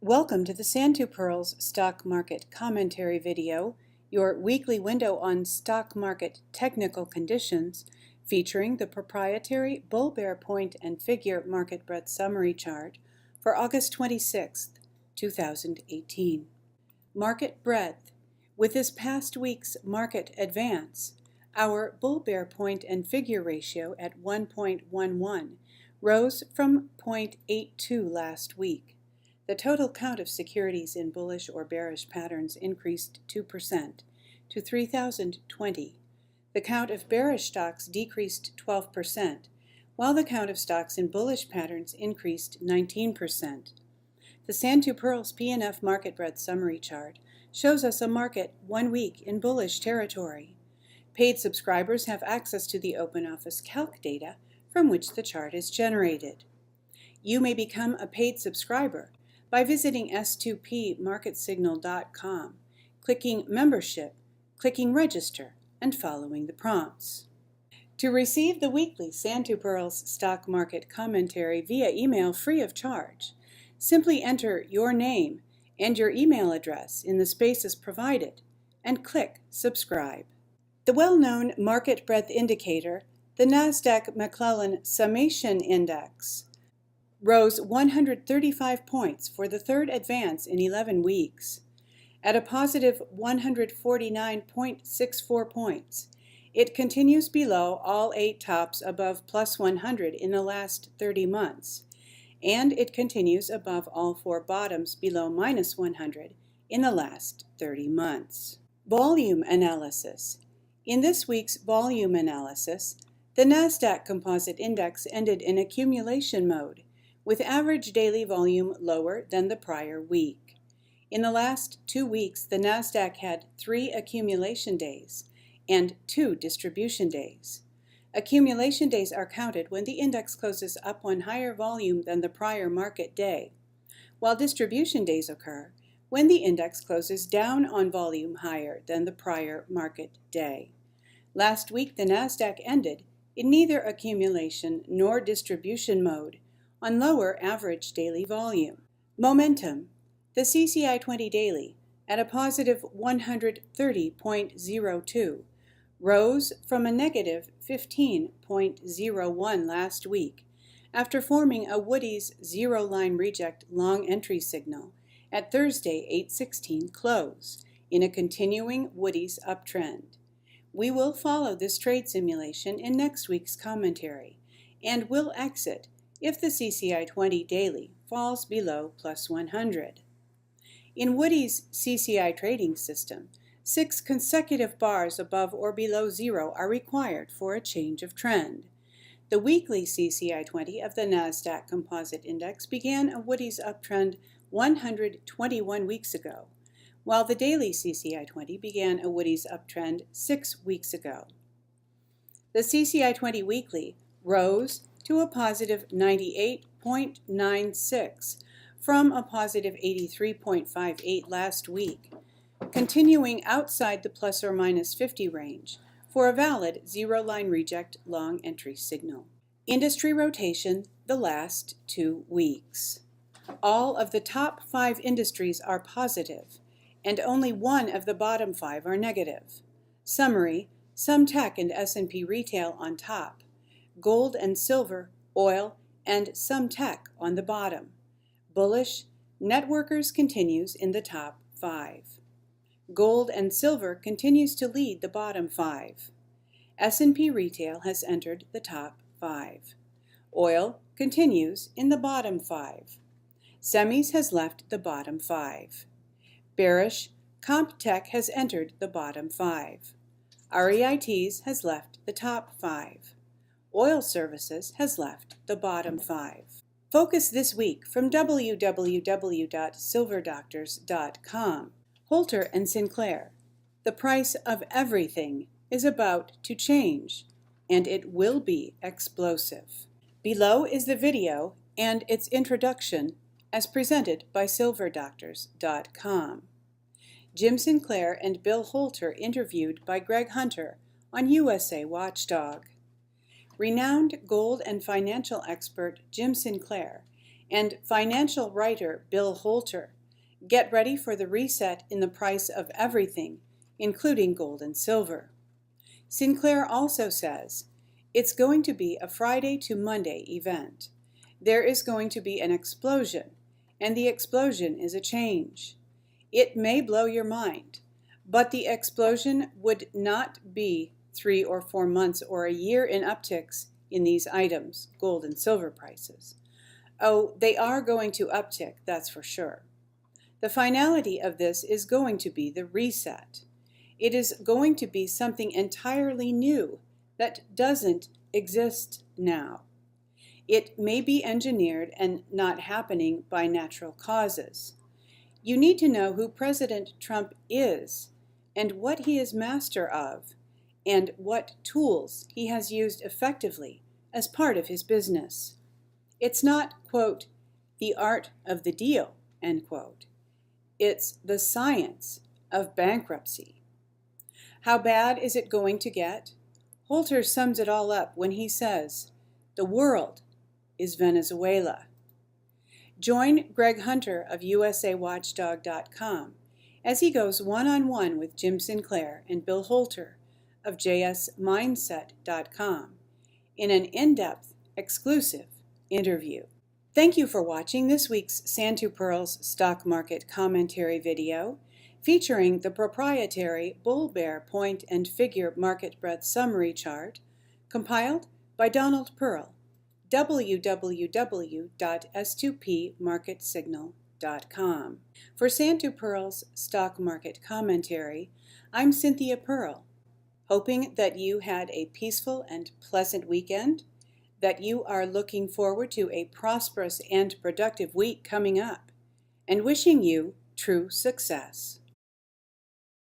Welcome to the Pirls Stock Market Commentary video, your weekly window on stock market technical conditions, featuring the proprietary bull bear point and figure market breadth summary chart for August 26, 2018. Market breadth. With this past week's market advance, our bull bear point and figure ratio at 1.11 rose from 0.82 last week. The total count of securities in bullish or bearish patterns increased 2% to 3,020. The count of bearish stocks decreased 12%, while the count of stocks in bullish patterns increased 19%. The Pirls P&F Market Breadth Summary Chart shows us a market 1 week in bullish territory. Paid subscribers have access to the Open Office Calc data from which the chart is generated. You may become a paid subscriber by visiting s2pmarketsignal.com, clicking Membership, clicking Register, and following the prompts. To receive the weekly Pirls Stock Market Commentary via email free of charge, simply enter your name and your email address in the spaces provided and click Subscribe. The well-known market breadth indicator, the Nasdaq McClellan Summation Index, rose 135 points for the third advance in 11 weeks. At a positive 149.64 points, it continues below all 8 tops above plus 100 in the last 30 months, and it continues above all 4 bottoms below minus 100 in the last 30 months. Volume analysis. In this week's volume analysis, the Nasdaq Composite Index ended in accumulation mode, with average daily volume lower than the prior week. In the last 2 weeks, the Nasdaq had 3 accumulation days and 2 distribution days. Accumulation days are counted when the index closes up on higher volume than the prior market day, while distribution days occur when the index closes down on volume higher than the prior market day. Last week, the Nasdaq ended in neither accumulation nor distribution mode, on lower average daily volume. Momentum. The CCI 20 daily, at a positive 130.02, rose from a negative 15.01 last week after forming a Woody's zero-line reject long entry signal at Thursday 8/16 close in a continuing Woody's uptrend. We will follow this trade simulation in next week's commentary and will exit if the CCI 20 daily falls below plus 100. In Woody's CCI trading system, 6 consecutive bars above or below 0 are required for a change of trend. The weekly CCI 20 of the Nasdaq Composite Index began a Woody's uptrend 121 weeks ago, while the daily CCI 20 began a Woody's uptrend 6 weeks ago. The CCI 20 weekly rose to a positive 98.96 from a positive 83.58 last week, continuing outside the plus or minus 50 range for a valid zero-line reject long entry signal. Industry rotation the last 2 weeks. All of the top 5 industries are positive, and only 1 of the bottom 5 are negative. Summary: some tech and S&P retail on top, gold and silver, oil, and some tech on the bottom. Bullish, networkers continues in the top 5. Gold and silver continues to lead the bottom 5. S&P retail has entered the top 5. Oil continues in the bottom 5. Semis has left the bottom 5. Bearish, comp tech has entered the bottom 5. REITs has left the top 5. Oil services has left the bottom 5. Focus this week from www.silverdoctors.com. Holter and Sinclair. The price of everything is about to change, and it will be explosive. Below is the video and its introduction as presented by silverdoctors.com. Jim Sinclair and Bill Holter interviewed by Greg Hunter on USA Watchdog. Renowned gold and financial expert Jim Sinclair and financial writer Bill Holter Get ready for the reset in the price of everything, including gold and silver. Sinclair also says, it's going to be a Friday to Monday event. There is going to be an explosion, and the explosion is a change. It may blow your mind, but the explosion would not be 3 or 4 months or a year in upticks in these items, gold and silver prices. Oh, they are going to uptick, that's for sure. The finality of this is going to be the reset. It is going to be something entirely new that doesn't exist now. It may be engineered and not happening by natural causes. You need to know who President Trump is and what he is master of and what tools he has used effectively as part of his business. It's not, quote, the art of the deal, end quote. It's the science of bankruptcy. How bad is it going to get? Holter sums it all up when he says, the world is Venezuela. Join Greg Hunter of USAWatchdog.com as he goes one-on-one with Jim Sinclair and Bill Holter of JSMindset.com in an in-depth, exclusive interview. Thank you for watching this week's Santu Pirls Stock Market Commentary video featuring the proprietary bull-bear point and figure market breadth summary chart compiled by Donald Pearl, www.s2pmarketsignal.com. For Santu Pirls Stock Market Commentary, I'm Cynthia Pearl, hoping that you had a peaceful and pleasant weekend, that you are looking forward to a prosperous and productive week coming up, and wishing you true success.